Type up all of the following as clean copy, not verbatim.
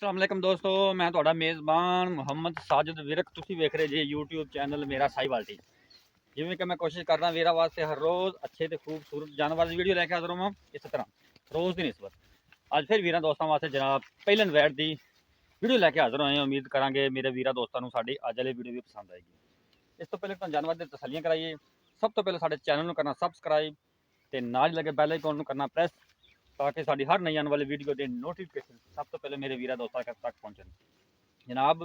अस्सलाम वालेकुम दोस्तों, मैं ਤੁਹਾਡਾ ਮੇਜ਼ਬਾਨ ਮੁਹੰਮਦ ਸਾਜਿਦ ਵਿਰਕ। ਤੁਸੀਂ ਵੇਖ ਰਹੇ ਜੀ YouTube ਚੈਨਲ ਮੇਰਾ ਸਾਈਵਾਲ ਟੀ। ਜਿਵੇਂ ਕਿ ਮੈਂ ਕੋਸ਼ਿਸ਼ ਕਰਦਾ ਵੀਰਾਂ ਵਾਸਤੇ ਹਰ ਰੋਜ਼ ਅੱਛੇ ਤੇ ਖੂਬਸੂਰਤ ਜਾਨਵਰ ਦੀ ਵੀਡੀਓ ਲੈ ਕੇ ਹਾਜ਼ਰ ਹਾਂ। ਇਸੇ ਤਰ੍ਹਾਂ ਰੋਜ਼ ਦੀ ਨਿਸਬਤ ਅੱਜ ਫਿਰ ਵੀਰਾਂ ਦੋਸਤਾਂ ਵਾਸਤੇ ਜਨਾਬ ਪਹਿਲਨ ਵੈਟ ਦੀ ਵੀਡੀਓ ਲੈ ਕੇ ਹਾਜ਼ਰ ਹੋਏ ਹਾਂ। ਉਮੀਦ ਕਰਾਂਗੇ ਮੇਰੇ ਵੀਰਾਂ ਦੋਸਤਾਂ ਨੂੰ ਸਾਡੀ ਅੱਜ ਵਾਲੀ ਵੀਡੀਓ ਵੀ ਪਸੰਦ ਆਏਗੀ। ਇਸ ਤੋਂ ਪਹਿਲੇ ਤੁਹਾਨੂੰ ਜਾਨਵਰ ਦੀ ਤਸੱਲੀਆਂ ਕਰਾਈਏ। ਸਭ ਤੋਂ ਪਹਿਲੇ ਸਾਡੇ ਚੈਨਲ ਨੂੰ ਕਰਨਾ ਸਬਸਕ੍ਰਾਈਬ ਤੇ ਨਾਲ ਹੀ ਲੱਗੇ ਬੈਲ ਆਈਕਨ ਨੂੰ ਕਰਨਾ ਪ੍ਰੈਸ ताकि साड़ी हर नई आने वाली वीडियो के नोटिफिकेशन सब तो पहले मेरे वीरा दोस्तों तक पहुँचन। जनाब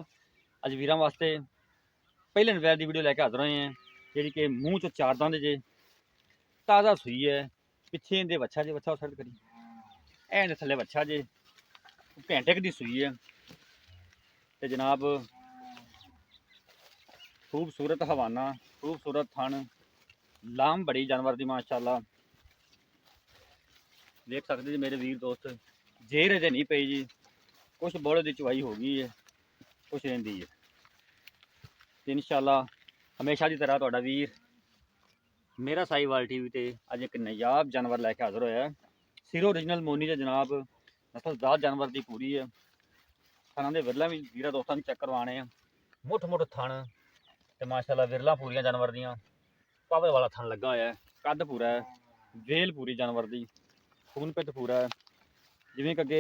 अज वीर वास्ते पहले नवैर की वीडियो लैके हाजिर होए हैं जी कि मूँह चो चार दंद जे ताज़ा सूई है। पिछे इनके बच्चा जे बच्चा साइड करी एंड थले बच्चा जे घंटे की सूई है। तो जनाब खूबसूरत हवाना खूबसूरत थन लाम बड़ी जानवर की माशाअल्लाह देख सकते जी मेरे वीर दोस्त। जेर अजे नहीं पई जी, कुछ बोले की चुवाई हो गई है, कुछ रही है। तो इंशाअल्लाह हमेशा की तरह तुहाडा वीर मेरा साहीवाल टीवी ते अज एक नायाब जानवर लैके हाजिर होया है। सिरो ओरिजिनल मोनी के जनाब नस्लदार जानवर की पूरी है। थाना के विरला भी वीर दोस्तों चेक करवाने मुठ मुठ थन तो माशाअल्लाह विरला पूरिया जानवर दियाँ पावर वाला थन लगा होया है। कद पूरा है, वेल पूरी जानवर की, खून पिट पूरा है। जिमें कि अगे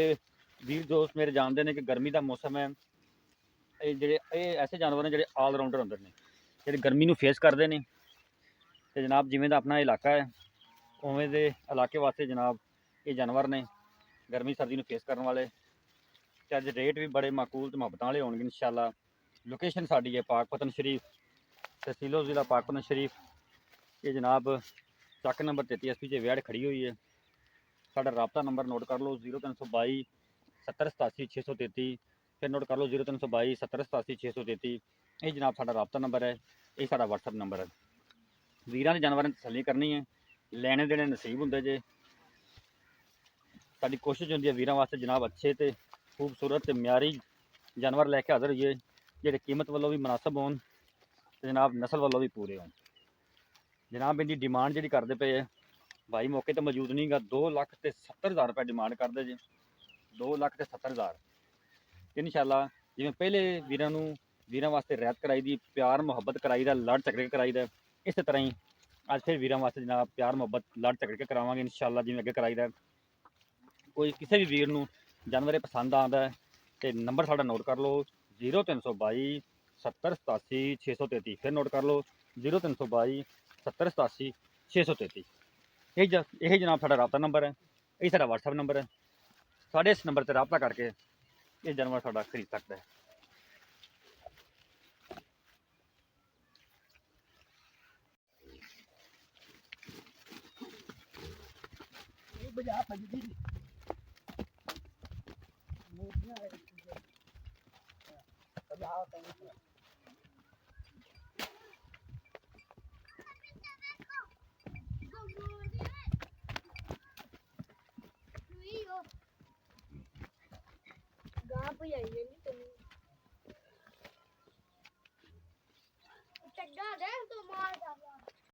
वीर दोस्त मेरे जानते हैं कि गर्मी का मौसम है, ये ऐसे जानवर ने जो ऑलराउंडर होंगे ने जो गर्मी को फेस करते हैं। तो जनाब जिमें का अपना इलाका है उमें के इलाके वास्ते जनाब ये जानवर ने गर्मी सर्दी को फेस करने वाले। तो अज रेट भी बड़े माकूल तो मुहब्बत वाले होंगे इंशाअल्लाह। लोकेशन साड़ी है पाकपतन शरीफ, तहसीलो जिला पाकपतन शरीफ। ये जनाब चक नंबर 33 SP से वैड़ खड़ी हुई है। साढ़ा रबता नंबर नोट कर लो 0322 70 87 633। फिर नोट कर लो 0322 70 87 633। ये जनाब साढ़ा रबता नंबर है, ये साढ़ा WhatsApp नंबर है। वीरां दे जानवरां दी तसल्ली करनी है, लैने देने नसीब हुंदे जे। साडी कोशिश हुंदी है वीरां वास्ते जनाब अच्छे ते खूबसूरत ते म्यारी जानवर लैके हाज़र होइए जेह्ड़े कीमत वालों भी मुनासब होन ते जनाब नस्ल वालों भी पूरे होन। जनाब इनकी डिमांड जी करते पे है भाई मौके तो मौजूद नहीं गा, 2,70,000 रुपये डिमांड करते जी, 2,70,000। इंशाअल्लाह जिवें पहले वीरां वास्ते रियायत कराई दी, प्यार मुहब्बत कराई दा, लड़ झगड़े कराई दा, इस तरह ही अज फिर वीरां वास्ते जनाब प्यार मुहब्बत लड़ झगड़ के करावांगे इंशाअल्लाह जिवें अगे कराई दा। कोई किसी भी वीर नूं जानवर पसंद आंदा है तो नंबर साडा नोट कर लो 0322 70 87 633। फिर नोट कर लो 0322 70 87 633। यही जनाब साडा रबता नंबर है, यही साडा WhatsApp नंबर है। साढ़े इस नंबर से रबता करके ये जानवर साडा खरीद सकता है। गाँव पे आई है